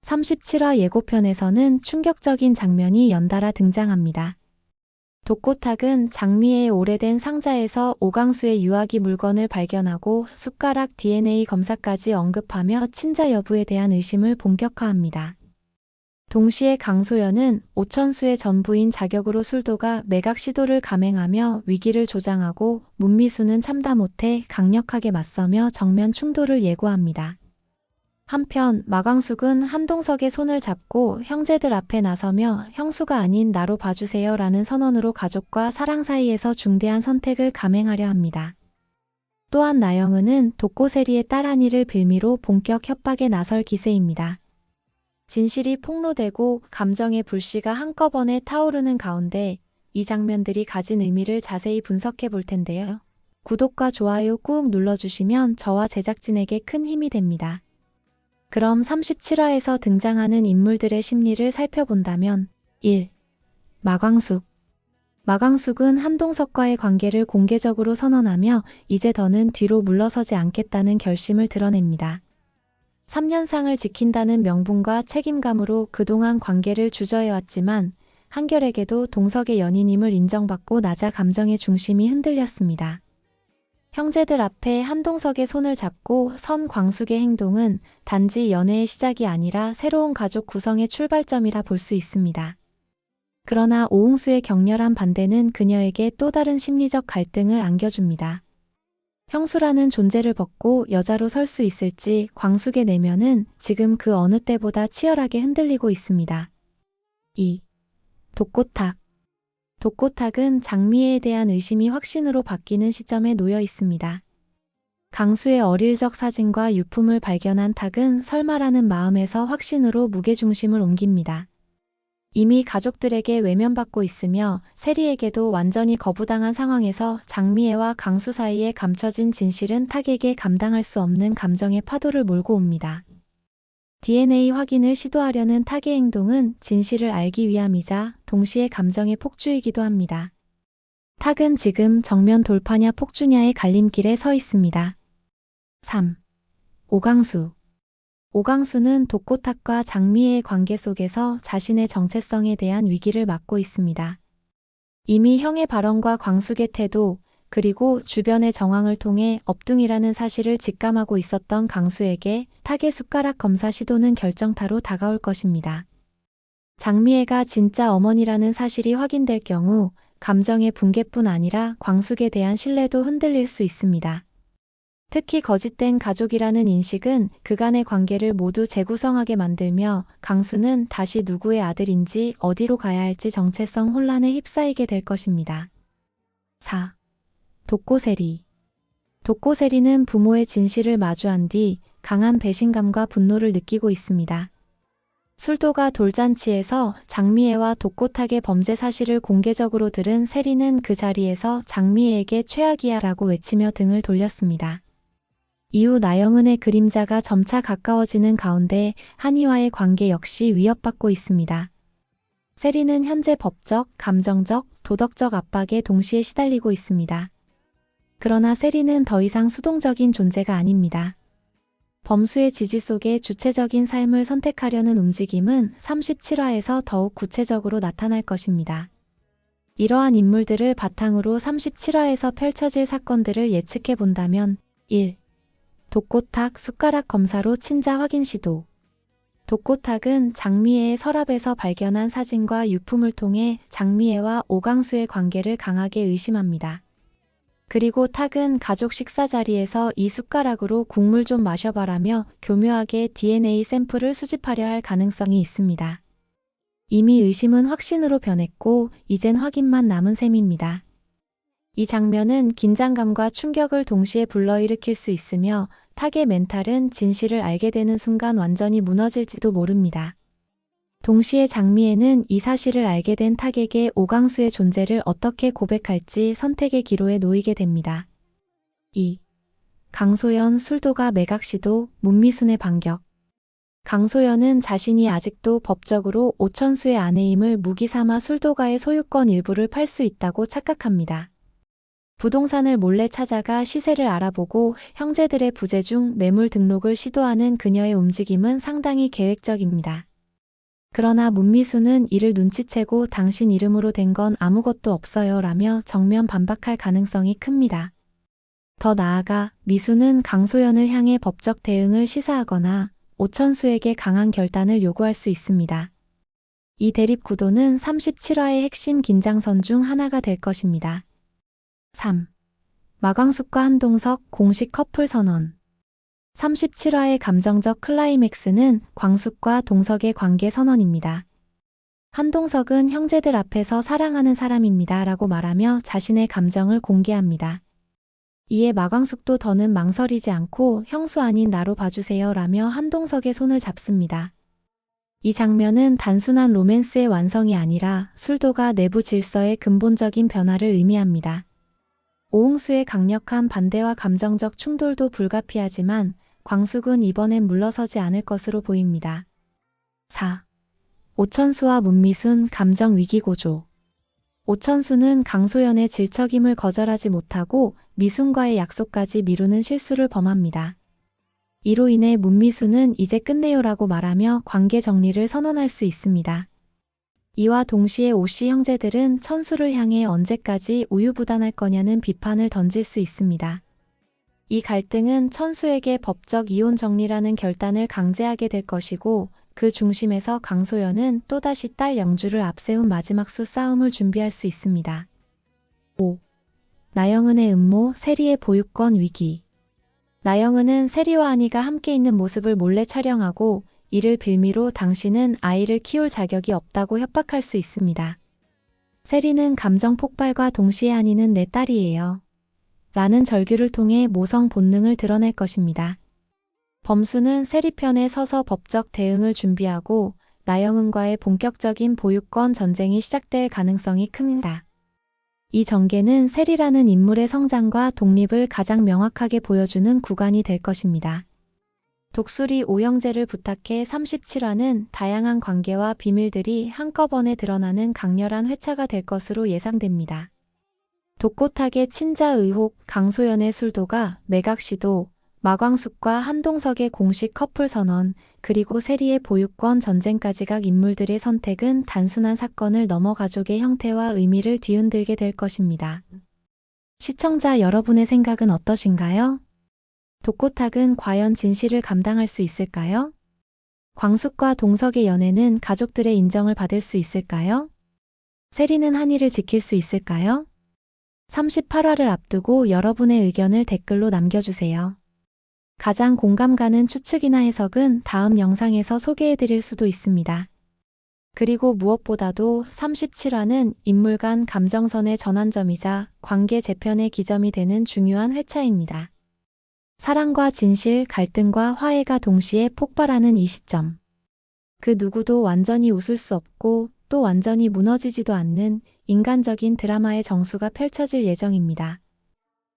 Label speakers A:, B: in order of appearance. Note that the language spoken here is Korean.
A: 37화 예고편에서는 충격적인 장면이 연달아 등장합니다. 독고탁은 장미의 오래된 상자에서 오강수의 유아기 물건을 발견하고 숟가락 DNA 검사까지 언급하며 친자 여부에 대한 의심을 본격화합니다. 동시에 강소연은 오천수의 전부인 자격으로 술도가 매각 시도를 감행하며 위기를 조장하고 문미수는 참다 못해 강력하게 맞서며 정면 충돌을 예고합니다. 한편 마광숙은 한동석의 손을 잡고 형제들 앞에 나서며 형수가 아닌 나로 봐주세요 라는 선언으로 가족과 사랑 사이에서 중대한 선택을 감행하려 합니다. 또한 나영은은 독고세리의 딸 한이를 빌미로 본격 협박에 나설 기세입니다. 진실이 폭로되고 감정의 불씨가 한꺼번에 타오르는 가운데 이 장면들이 가진 의미를 자세히 분석해 볼 텐데요. 구독과 좋아요 꾹 눌러주시면 저와 제작진에게 큰 힘이 됩니다. 그럼 37화에서 등장하는 인물들의 심리를 살펴본다면 1. 마광숙. 마광숙은 한동석과의 관계를 공개적으로 선언하며 이제 더는 뒤로 물러서지 않겠다는 결심을 드러냅니다. 3년상을 지킨다는 명분과 책임감으로 그동안 관계를 주저해왔지만 한결에게도 동석의 연인임을 인정받고 나자 감정의 중심이 흔들렸습니다. 형제들 앞에 한동석의 손을 잡고 선 광숙의 행동은 단지 연애의 시작이 아니라 새로운 가족 구성의 출발점이라 볼 수 있습니다. 그러나 오웅수의 격렬한 반대는 그녀에게 또 다른 심리적 갈등을 안겨줍니다. 형수라는 존재를 벗고 여자로 설 수 있을지 광숙의 내면은 지금 그 어느 때보다 치열하게 흔들리고 있습니다. 2. 독고탁. 독고탁은 장미애에 대한 의심이 확신으로 바뀌는 시점에 놓여 있습니다. 강수의 어릴 적 사진과 유품을 발견한 탁은 설마라는 마음에서 확신으로 무게중심을 옮깁니다. 이미 가족들에게 외면받고 있으며 세리에게도 완전히 거부당한 상황에서 장미애와 강수 사이에 감춰진 진실은 탁에게 감당할 수 없는 감정의 파도를 몰고 옵니다. DNA 확인을 시도하려는 탁의 행동은 진실을 알기 위함이자 동시에 감정의 폭주이기도 합니다. 탁은 지금 정면 돌파냐 폭주냐의 갈림길에 서 있습니다. 3. 오강수. 오강수는 독고탁과 장미애의 관계 속에서 자신의 정체성에 대한 위기를 맞고 있습니다. 이미 형의 발언과 광숙의 태도, 그리고 주변의 정황을 통해 업둥이라는 사실을 직감하고 있었던 강수에게 탁의 숟가락 검사 시도는 결정타로 다가올 것입니다. 장미애가 진짜 어머니라는 사실이 확인될 경우 감정의 붕괴뿐 아니라 광숙에 대한 신뢰도 흔들릴 수 있습니다. 특히 거짓된 가족이라는 인식은 그간의 관계를 모두 재구성하게 만들며 강수는 다시 누구의 아들인지 어디로 가야 할지 정체성 혼란에 휩싸이게 될 것입니다. 4. 독고세리. 독고세리는 부모의 진실을 마주한 뒤 강한 배신감과 분노를 느끼고 있습니다. 술도가 돌잔치에서 장미애와 독고탁의 범죄 사실을 공개적으로 들은 세리는 그 자리에서 장미애에게 최악이야 라고 외치며 등을 돌렸습니다. 이후 나영은의 그림자가 점차 가까워지는 가운데 한이와의 관계 역시 위협받고 있습니다. 세리는 현재 법적, 감정적, 도덕적 압박에 동시에 시달리고 있습니다. 그러나 세리는 더 이상 수동적인 존재가 아닙니다. 범수의 지지 속에 주체적인 삶을 선택하려는 움직임은 37화에서 더욱 구체적으로 나타날 것입니다. 이러한 인물들을 바탕으로 37화에서 펼쳐질 사건들을 예측해 본다면 1. 독고탁 숟가락 검사로 친자 확인 시도. 독고탁은 장미애의 서랍에서 발견한 사진과 유품을 통해 장미애와 오강수의 관계를 강하게 의심합니다. 그리고 탁은 가족 식사 자리에서 이 숟가락으로 국물 좀 마셔봐라며 교묘하게 DNA 샘플을 수집하려 할 가능성이 있습니다. 이미 의심은 확신으로 변했고 이젠 확인만 남은 셈입니다. 이 장면은 긴장감과 충격을 동시에 불러일으킬 수 있으며 탁의 멘탈은 진실을 알게 되는 순간 완전히 무너질지도 모릅니다. 동시에 장미애는 이 사실을 알게 된 탁에게 오강수의 존재를 어떻게 고백할지 선택의 기로에 놓이게 됩니다. 2. 강소연 술도가 매각 시도, 문미순의 반격. 강소연은 자신이 아직도 법적으로 오천수의 아내임을 무기 삼아 술도가의 소유권 일부를 팔 수 있다고 착각합니다. 부동산을 몰래 찾아가 시세를 알아보고 형제들의 부재 중 매물 등록을 시도하는 그녀의 움직임은 상당히 계획적입니다. 그러나 문미수는 이를 눈치채고 당신 이름으로 된 건 아무것도 없어요 라며 정면 반박할 가능성이 큽니다. 더 나아가 미수는 강소연을 향해 법적 대응을 시사하거나 오천수에게 강한 결단을 요구할 수 있습니다. 이 대립 구도는 37화의 핵심 긴장선 중 하나가 될 것입니다. 3. 마광숙과 한동석 공식 커플 선언. 37화의 감정적 클라이맥스는 광숙과 동석의 관계 선언입니다. 한동석은 형제들 앞에서 사랑하는 사람입니다 라고 말하며 자신의 감정을 공개합니다. 이에 마광숙도 더는 망설이지 않고 형수 아닌 나로 봐주세요 라며 한동석의 손을 잡습니다. 이 장면은 단순한 로맨스의 완성이 아니라 술도가 내부 질서의 근본적인 변화를 의미합니다. 오응수의 강력한 반대와 감정적 충돌도 불가피하지만 광숙은 이번엔 물러서지 않을 것으로 보입니다. 4. 오천수와 문미순 감정 위기 고조. 오천수는 강소연의 질척임을 거절하지 못하고 미순과의 약속까지 미루는 실수를 범합니다. 이로 인해 문미수는 이제 끝내요라고 말하며 관계 정리를 선언할 수 있습니다. 이와 동시에 오씨 형제들은 천수를 향해 언제까지 우유부단할 거냐는 비판을 던질 수 있습니다. 이 갈등은 천수에게 법적 이혼 정리라는 결단을 강제하게 될 것이고 그 중심에서 강소연은 또다시 딸 영주를 앞세운 마지막 수싸움을 준비할 수 있습니다. 5. 나영은의 음모, 세리의 보육권 위기. 나영은은 세리와 안희가 함께 있는 모습을 몰래 촬영하고 이를 빌미로 당신은 아이를 키울 자격이 없다고 협박할 수 있습니다. 세리는 감정 폭발과 동시에 안희는 내 딸이에요. 라는 절규를 통해 모성 본능을 드러낼 것입니다. 범수는 세리 편에 서서 법적 대응을 준비하고 나영은과의 본격적인 보육권 전쟁이 시작될 가능성이 큽니다. 이 전개는 세리라는 인물의 성장과 독립을 가장 명확하게 보여주는 구간이 될 것입니다. 독수리 오형제를 부탁해 37화는 다양한 관계와 비밀들이 한꺼번에 드러나는 강렬한 회차가 될 것으로 예상됩니다. 독고탁의 친자 의혹, 강소연의 술도가, 매각시도, 마광숙과 한동석의 공식 커플 선언, 그리고 세리의 보육권 전쟁까지 각 인물들의 선택은 단순한 사건을 넘어 가족의 형태와 의미를 뒤흔들게 될 것입니다. 시청자 여러분의 생각은 어떠신가요? 독고탁은 과연 진실을 감당할 수 있을까요? 광숙과 동석의 연애는 가족들의 인정을 받을 수 있을까요? 세리는 한희를 지킬 수 있을까요? 38화를 앞두고 여러분의 의견을 댓글로 남겨주세요. 가장 공감 가는 추측이나 해석은 다음 영상에서 소개해드릴 수도 있습니다. 그리고 무엇보다도 37화는 인물 간 감정선의 전환점이자 관계 재편의 기점이 되는 중요한 회차입니다. 사랑과 진실, 갈등과 화해가 동시에 폭발하는 이 시점. 그 누구도 완전히 웃을 수 없고 또 완전히 무너지지도 않는 인간적인 드라마의 정수가 펼쳐질 예정입니다.